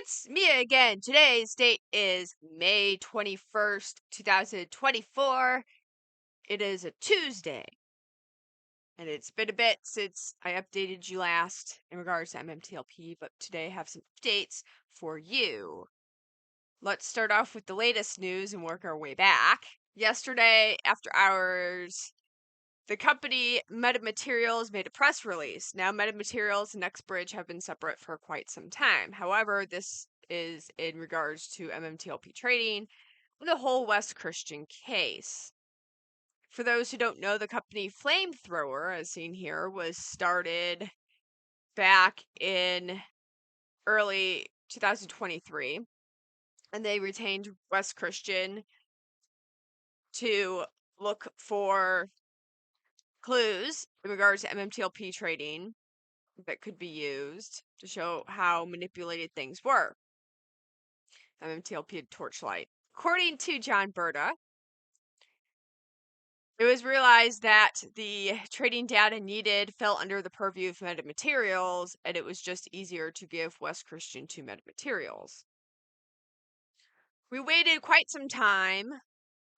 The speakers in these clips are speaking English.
It's Mia again. Today's date is May 21st, 2024. It is a Tuesday. And it's been a bit since I updated you last in regards to MMTLP, but today I have some updates for you. Let's start off with the latest news and work our way back. Yesterday, after hours, the company Metamaterials made a press release. Now, Metamaterials and Next Bridge have been separate for quite some time. However, this is in regards to MMTLP trading and the whole Wes Christian case. For those who don't know, the company Flamethrower, as seen here, was started back in early 2023, and they retained Wes Christian to look for clues in regards to MMTLP trading that could be used to show how manipulated things were. MMTLP Torchlight. According to John Berta, it was realized that the trading data needed fell under the purview of Metamaterials, and it was just easier to give Wes Christian to Metamaterials. We waited quite some time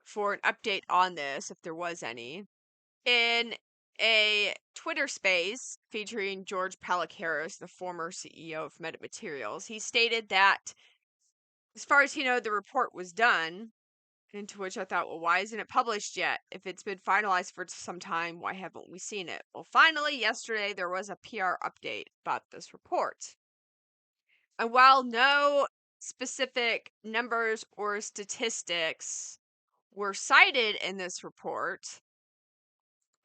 for an update on this, if there was any. In a Twitter space featuring George Palacaris, the former CEO of Metamaterials, he stated that, as far as he knew, the report was done. Into which I thought, well, why isn't it published yet? If it's been finalized for some time, why haven't we seen it? Well, finally, yesterday, there was a PR update about this report. And while no specific numbers or statistics were cited in this report,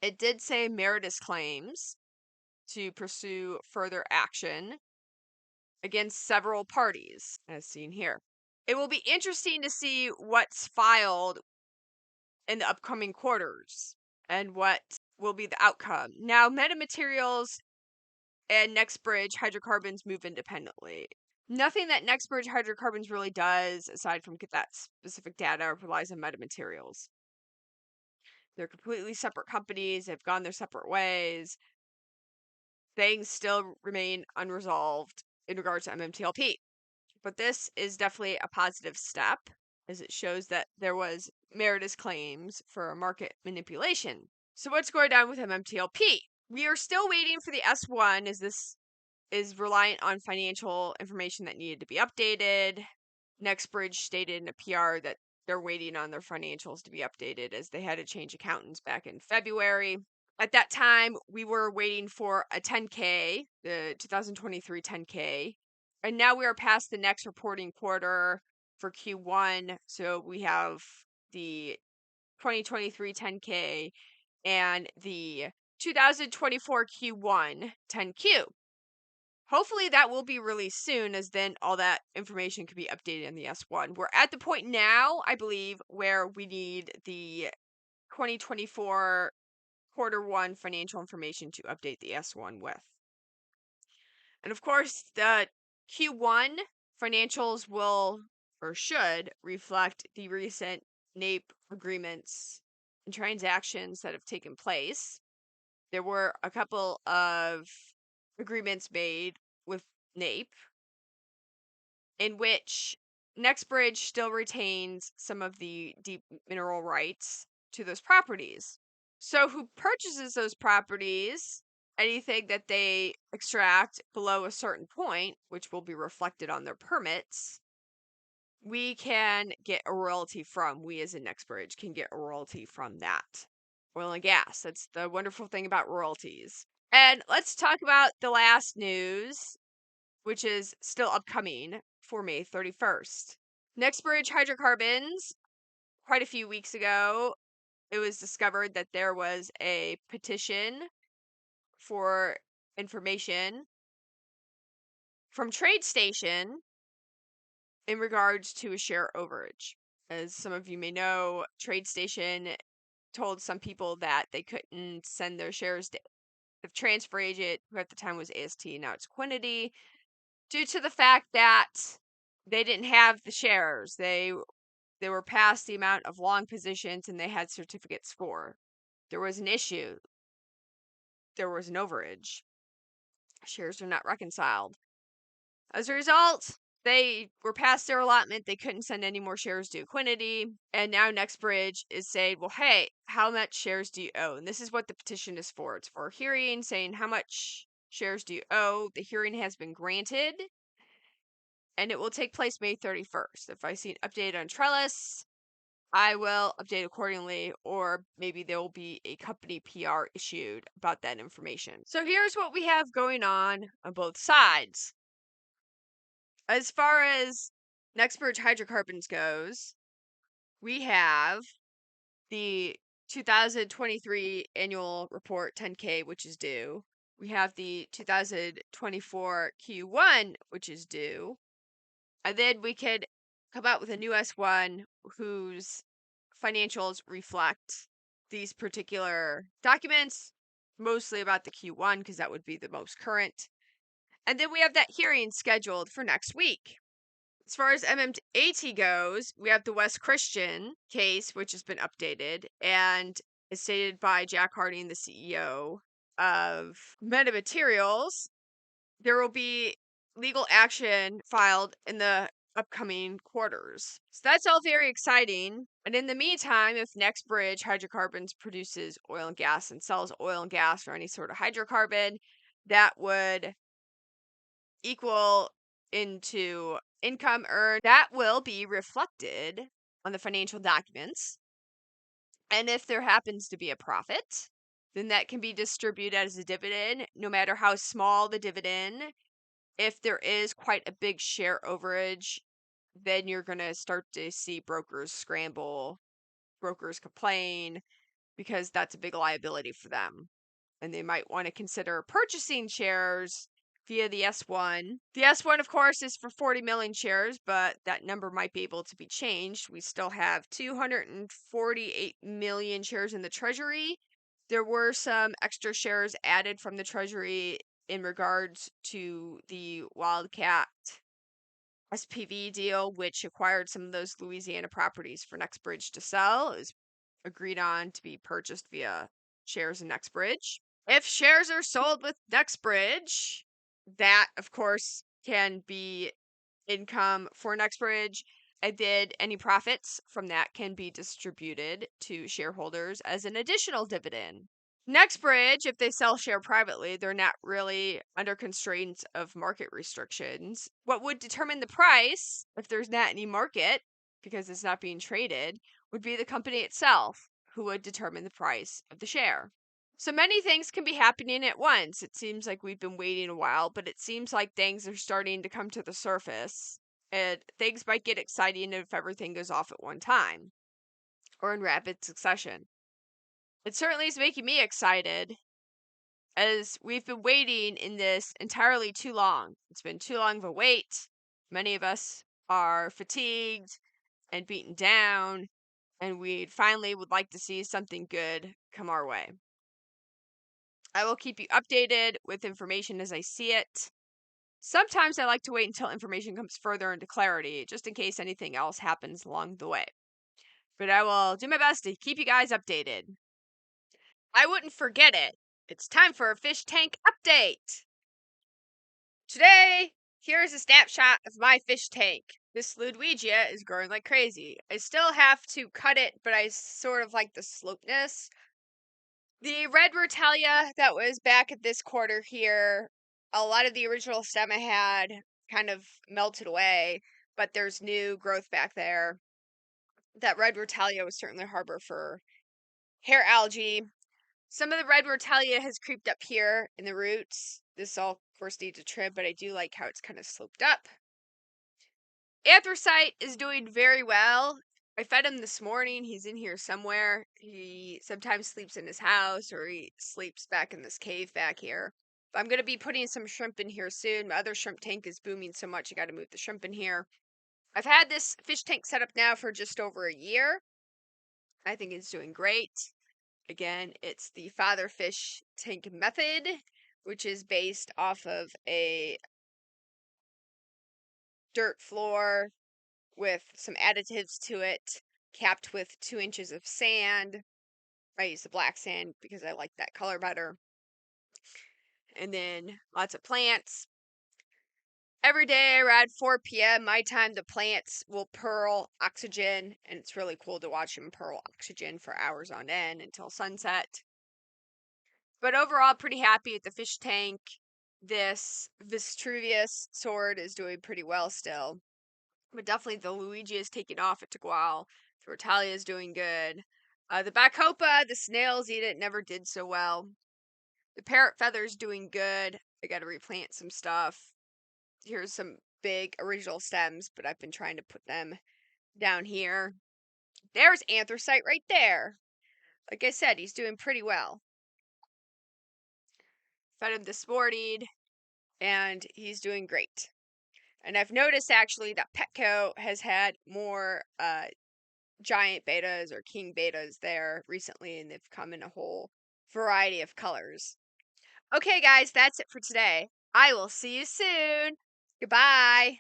it did say meritorious claims to pursue further action against several parties, as seen here. It will be interesting to see what's filed in the upcoming quarters and what will be the outcome. Now, Metamaterials and Next Bridge Hydrocarbons move independently. Nothing that Next Bridge Hydrocarbons really does, aside from get that specific data, relies on Metamaterials. They're completely separate companies. They've gone their separate ways. Things still remain unresolved in regards to MMTLP. But this is definitely a positive step, as it shows that there was meritorious claims for market manipulation. So what's going on with MMTLP? We are still waiting for the S1, as this is reliant on financial information that needed to be updated. Next Bridge stated in a PR that they're waiting on their financials to be updated, as they had to change accountants back in February. At that time, we were waiting for a 10K, the 2023 10K. And now we are past the next reporting quarter for Q1. So we have the 2023 10K and the 2024 Q1 10Q. Hopefully that will be released soon, as then all that information can be updated in the S1. We're at the point now, I believe, where we need the 2024 Q1 financial information to update the S1 with. And of course, the Q1 financials will, or should, reflect the recent NAPE agreements and transactions that have taken place. There were a couple of agreements made with NAPE in which Next Bridge still retains some of the deep mineral rights to those properties. So who purchases those properties, anything that they extract below a certain point, which will be reflected on their permits, we can get a royalty from. We as a Next Bridge can get a royalty from that. Oil and gas. That's the wonderful thing about royalties. And let's talk about the last news, which is still upcoming for May 31st. Next Bridge Hydrocarbons, quite a few weeks ago, it was discovered that there was a petition for information from Tradestation in regards to a share overage. As some of you may know, Tradestation told some people that they couldn't send their shares to the transfer agent, who at the time was AST, now it's Quinity, due to the fact that they didn't have the shares. They were past the amount of long positions and they had certificates for. There was an issue. There was an overage. Shares are not reconciled. As a result, They were past their allotment. They couldn't send any more shares to Equinity. And now Next Bridge is saying, well, hey, how much shares do you owe? And this is what the petition is for. It's for a hearing saying, how much shares do you owe? The hearing has been granted. And it will take place May 31st. If I see an update on Trellis, I will update accordingly, or maybe there will be a company PR issued about that information. So here's what we have going on both sides. As far as Next Bridge Hydrocarbons goes, we have the 2023 annual report 10K, which is due. We have the 2024 Q1, which is due. And then we could come out with a new S1 whose financials reflect these particular documents, mostly about the Q1, because that would be the most current. And then we have that hearing scheduled for next week. As far as MMTLP goes, we have the Wes Christian case, which has been updated and is stated by Jack Harding, the CEO of Metamaterials. There will be legal action filed in the upcoming quarters. So that's all very exciting. And in the meantime, if Next Bridge Hydrocarbons produces oil and gas and sells oil and gas or any sort of hydrocarbon, that would equal into income earned. That will be reflected on the financial documents. And if there happens to be a profit, then that can be distributed as a dividend, no matter how small the dividend. If there is quite a big share overage, then you're going to start to see brokers scramble, brokers complain, because that's a big liability for them. And they might want to consider purchasing shares via the S1. The S1, of course, is for 40 million shares, but that number might be able to be changed. We still have 248 million shares in the Treasury. There were some extra shares added from the Treasury in regards to the Wildcat SPV deal, which acquired some of those Louisiana properties for Next Bridge to sell. It was agreed on to be purchased via shares in Next Bridge. If shares are sold with Next Bridge, that, of course, can be income for Next Bridge. And then any profits from that can be distributed to shareholders as an additional dividend. Next Bridge, if they sell share privately, they're not really under constraints of market restrictions. What would determine the price, if there's not any market, because it's not being traded, would be the company itself, who would determine the price of the share. So many things can be happening at once. It seems like we've been waiting a while, but it seems like things are starting to come to the surface. And things might get exciting if everything goes off at one time or in rapid succession. It certainly is making me excited, as we've been waiting in this entirely too long. It's been too long of a wait. Many of us are fatigued and beaten down, and we finally would like to see something good come our way. I will keep you updated with information as I see it. Sometimes I like to wait until information comes further into clarity, just in case anything else happens along the way. But I will do my best to keep you guys updated. I wouldn't forget it. It's time for a fish tank update. Today, here's a snapshot of my fish tank. This Ludwigia is growing like crazy. I still have to cut it, but I sort of like the slopeness. The red Rotalia that was back at this quarter here, a lot of the original stem I had kind of melted away, but there's new growth back there. That red Rotalia was certainly a harbor for hair algae. Some of the red Rotalia has creeped up here in the roots. This all, of course, needs a trim, but I do like how it's kind of sloped up. Anthracite is doing very well. I fed him this morning. He's in here somewhere. He sometimes sleeps in his house, or he sleeps back in this cave back here. I'm going to be putting some shrimp in here soon. My other shrimp tank is booming so much I got to move the shrimp in here. I've had this fish tank set up now for just over a year. I think it's doing great. Again, it's the father fish tank method, which is based off of a dirt floor with some additives to it, capped with 2 inches of sand. I use the black sand because I like that color better. And then lots of plants. Every day around 4 p.m. my time, the plants will pearl oxygen, and it's really cool to watch them pearl oxygen for hours on end until sunset. But overall, pretty happy with the fish tank. This Vitruvius sword is doing pretty well still. But definitely the Luigi is taking off. It took a while. The Rotalia is doing good. The Bacopa, the snails eat it, never did so well. The parrot feather's doing good. I gotta replant some stuff. Here's some big original stems, but I've been trying to put them down here. There's anthracite right there. Like I said, he's doing pretty well. Fed him this morning, and he's doing great. And I've noticed actually that Petco has had more giant betas or king betas there recently, and they've come in a whole variety of colors. Okay, guys, that's it for today. I will see you soon. Goodbye.